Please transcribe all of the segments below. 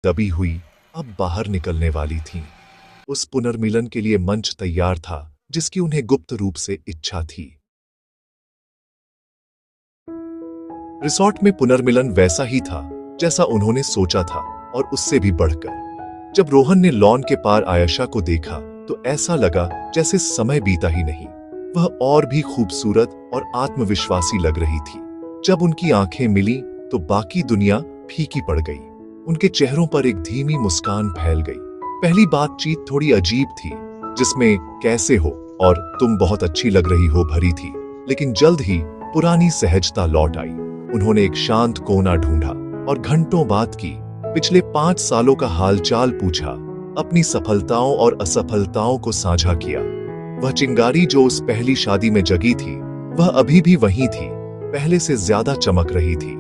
दबी हुई अब बाहर निकलने वाली थीं। उस पुनर्मिलन के लिए मंच तैयार था जिसकी उन्हें गुप्त रूप से इच्छा थी। रिसॉर्ट में पुनर्मिलन वैसा ही था जैसा उन्होंने सोचा था और उससे भी बढ़कर। जब रोहन ने लॉन के पार आयशा को देखा तो ऐसा लगा जैसे समय बीता ही नहीं। वह और भी खूबसूरत और आत्मविश्वासी लग रही थी। जब उनकी आंखें मिली तो बाकी दुनिया फीकी पड़ गई। उनके चेहरों पर एक धीमी मुस्कान फैल गई। पहली बातचीत थोड़ी अजीब थी, जिसमें कैसे हो और तुम बहुत अच्छी लग रही हो भरी थी, लेकिन जल्द ही पुरानी सहजता लौट आई। उन्होंने एक शांत कोना ढूंढा और घंटों बात की। पिछले 5 सालों का हालचाल पूछा, अपनी सफलताओं और असफलताओं को साझा किया। वह चिंगारी जो उस पहली शादी में जगी थी, वह अभी भी वहीं थी, पहले से ज्यादा चमक रही थी।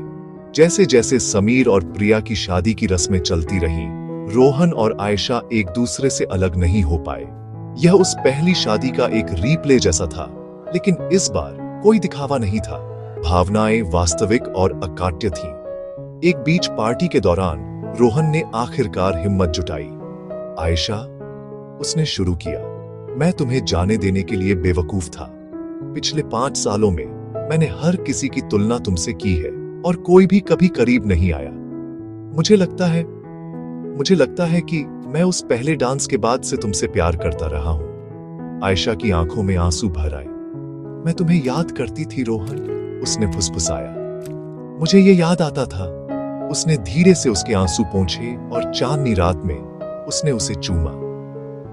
जैसे जैसे समीर और प्रिया की शादी की रस्में चलती रहीं, रोहन और आयशा एक दूसरे से अलग नहीं हो पाए। यह उस पहली शादी का एक रीप्ले जैसा था, लेकिन इस बार कोई दिखावा नहीं था। भावनाएं वास्तविक और अकाट्य थीं। एक बीच पार्टी के दौरान रोहन ने आखिरकार हिम्मत जुटाई। आयशा, उसने शुरू किया, मैं तुम्हें जाने देने के लिए बेवकूफ था। पिछले 5 सालों में मैंने हर किसी की तुलना तुमसे की है और कोई भी कभी करीब नहीं आया। मुझे लगता है कि मैं उस पहले डांस के बाद से तुमसे प्यार करता रहा हूं। आयशा की आंखों में आंसू भर आए। मैं तुम्हें याद करती थी रोहन, उसने फुसफुसाया। मुझे ये याद आता था। उसने धीरे से उसके आंसू पोंछे और चांदनी रात में उसने उसे चूमा।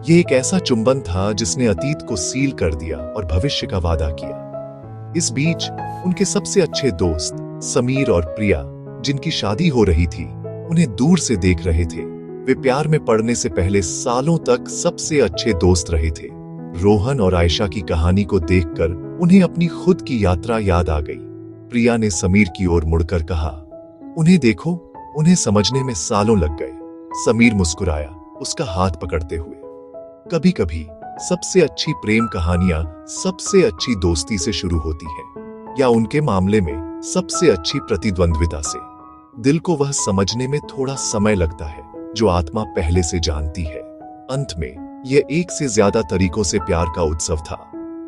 ये एक ऐसा चुंबन था जिसने अतीत को सील कर दिया और भविष्य का वादा किया। इस बीच उनके सबसे अच्छे दोस्त समीर और प्रिया, जिनकी शादी हो रही थी, उन्हें दूर से देख रहे थे। वे प्यार में पड़ने से पहले सालों तक सबसे अच्छे दोस्त रहे थे। रोहन और आयशा की कहानी को देखकर उन्हें अपनी खुद की यात्रा याद आ गई। प्रिया ने समीर की ओर मुड़कर कहा, उन्हें देखो, उन्हें समझने में सालों लग गए। समीर मुस्कुराया, उसका हाथ पकड़ते हुए। कभी कभी सबसे अच्छी प्रेम कहानियां सबसे अच्छी दोस्ती से शुरू होती हैं, या उनके मामले में सबसे अच्छी प्रतिद्वंद्विता से। दिल को वह समझने में थोड़ा समय लगता है जो आत्मा पहले से जानती है। अंत में यह एक से ज्यादा तरीकों से प्यार का उत्सव था।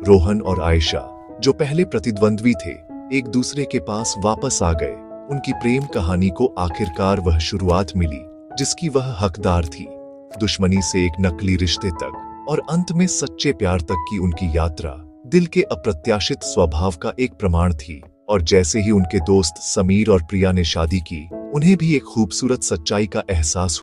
रोहन और आयशा, जो पहले प्रतिद्वंद्वी थे, एक दूसरे के पास वापस आ गए। उनकी प्रेम कहानी को आखिरकार वह शुरुआत मिली जिसकी वह हकदार थी। दुश्मनी से एक नकली रिश्ते तक और अंत में सच्चे प्यार तक की उनकी यात्रा दिल के अप्रत्याशित स्वभाव का एक प्रमाण थी। और जैसे ही उनके दोस्त समीर और प्रिया ने शादी की, उन्हें भी एक खूबसूरत सच्चाई का एहसास